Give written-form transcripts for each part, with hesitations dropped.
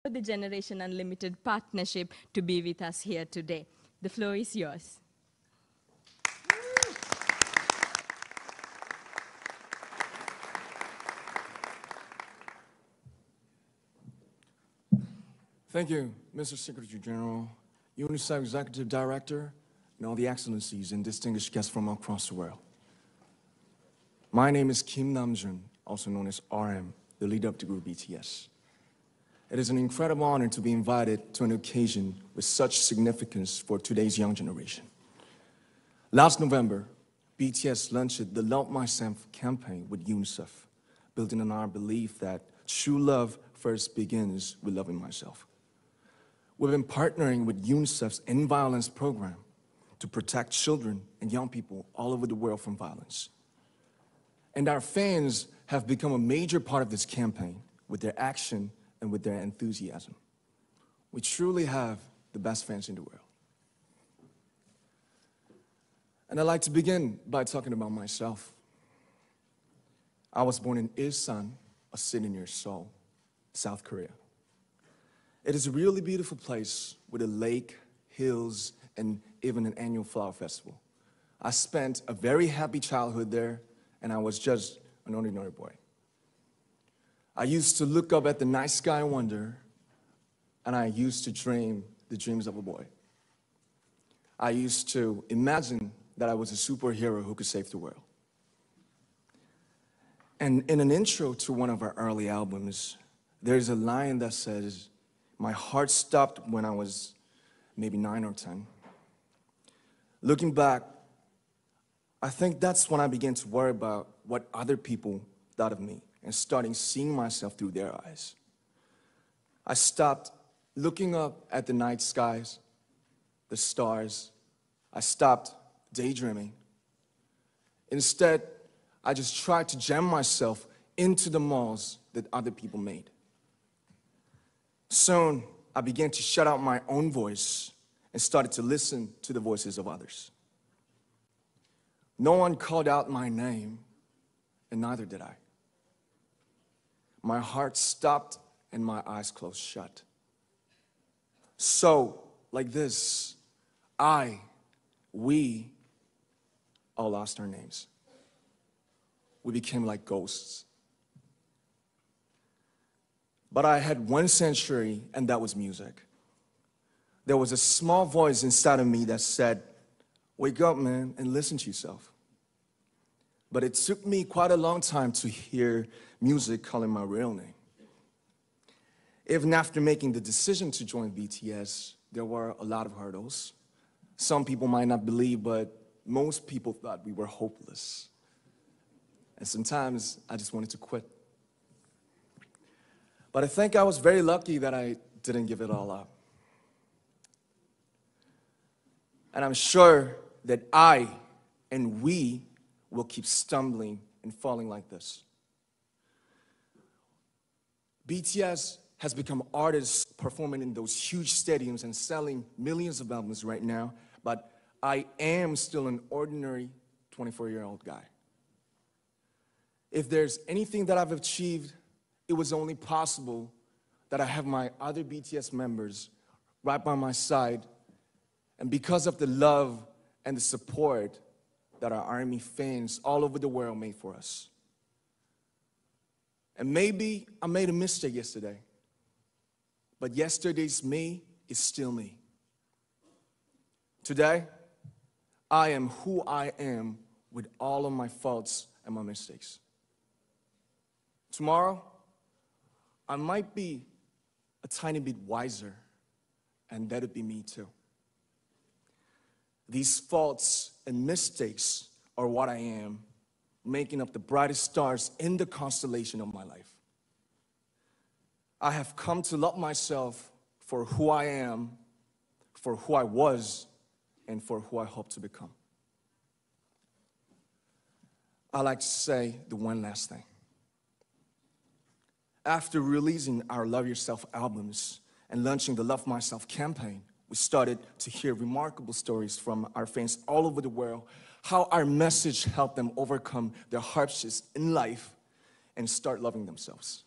for the Generation Unlimited partnership to be with us here today. The floor is yours. Thank you, Mr. Secretary General, UNICEF Executive Director, and all the excellencies and distinguished guests from across the world. My name is Kim Namjoon, also known as RM, the leader of the group BTS. It is an incredible honor to be invited to an occasion with such significance for today's young generation. Last November, BTS launched the Love Myself campaign with UNICEF, building on our belief that true love first begins with loving myself. We've been partnering with UNICEF's End Violence program to protect children and young people all over the world from violence. And our fans have become a major part of this campaign with their action and with their enthusiasm. We truly have the best fans in the world. And I'd like to begin by talking about myself. I was born in Ilsan, a city near Seoul, South Korea. It is a really beautiful place with a lake, hills, and even an annual flower festival. I spent a very happy childhood there, and I was just an ordinary boy. I used to look up at the night sky and wonder, and I used to dream the dreams of a boy. I used to imagine that I was a superhero who could save the world. And in an intro to one of our early albums, there's a line that says, "My heart stopped when I was maybe 9 or 10. Looking back, I think that's when I began to worry about what other people thought of me and starting seeing myself through their eyes. I stopped looking up at the night skies, the stars. I stopped daydreaming. Instead, I just tried to jam myself into the malls that other people made. Soon, I began to shut out my own voice and started to listen to the voices of others. No one called out my name, and neither did I. My heart stopped and my eyes closed shut. So, like this, we all lost our names. We became like ghosts. But I had one sanctuary, and that was music. There was a small voice inside of me that said, "Wake up, man, and listen to yourself." But it took me quite a long time to hear music calling my real name. Even after making the decision to join BTS, there were a lot of hurdles. Some people might not believe, but most people thought we were hopeless. And sometimes I just wanted to quit. But I think I was very lucky that I didn't give it all up. And I'm sure that I and we will keep stumbling and falling like this. BTS has become artists performing in those huge stadiums and selling millions of albums right now, but I am still an ordinary 24-year-old guy. If there's anything that I've achieved, it was only possible that I have my other BTS members right by my side, and because of the love and the support that our ARMY fans all over the world made for us. And maybe I made a mistake yesterday, but yesterday's me is still me. Today, I am who I am with all of my faults and my mistakes. Tomorrow, I might be a tiny bit wiser, and that'd be me too. These faults and mistakes are what I am, making up the brightest stars in the constellation of my life. I have come to love myself for who I am, for who I was, and for who I hope to become. I like to say the one last thing. After releasing our Love Yourself albums and launching the Love Myself campaign, we started to hear remarkable stories from our fans all over the world, how our message helped them overcome their hardships in life and start loving themselves.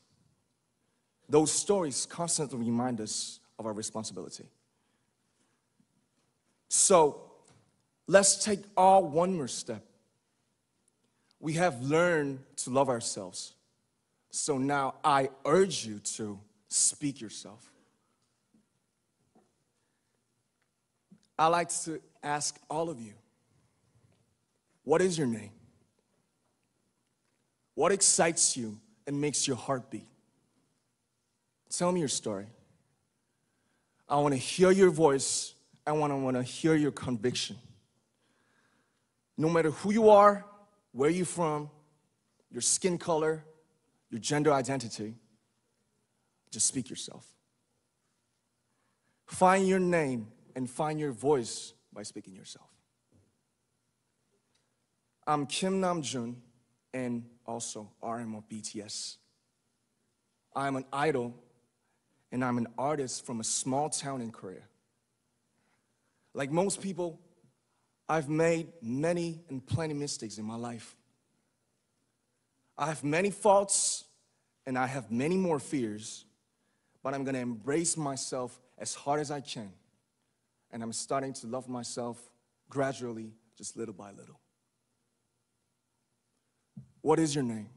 those stories constantly remind us of our responsibility. So let's take all one more step. We have learned to love ourselves. So now I urge you to speak yourself. I like to ask all of you, what is your name? What excites you and makes your heart beat? Tell me your story. I want to hear your voice. I want to hear your conviction. No matter who you are, where you're from, your skin color, your gender identity, just speak yourself. Find your name and find your voice by speaking yourself. I'm Kim Namjoon and also RM of BTS. I'm an idol and I'm an artist from a small town in Korea. Like most people, I've made many and plenty mistakes in my life. I have many faults and I have many more fears, but I'm gonna embrace myself as hard as I can. And I'm starting to love myself gradually, just little by little. What is your name?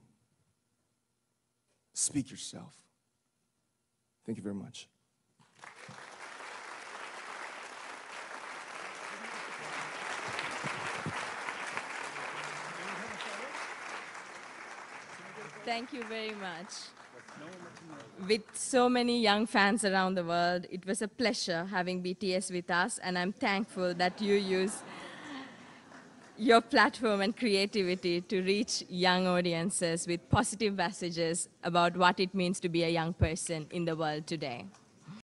Speak yourself. Thank you very much. Thank you very much. With so many young fans around the world, it was a pleasure having BTS with us, and I'm thankful that you use your platform and creativity to reach young audiences with positive messages about what it means to be a young person in the world today.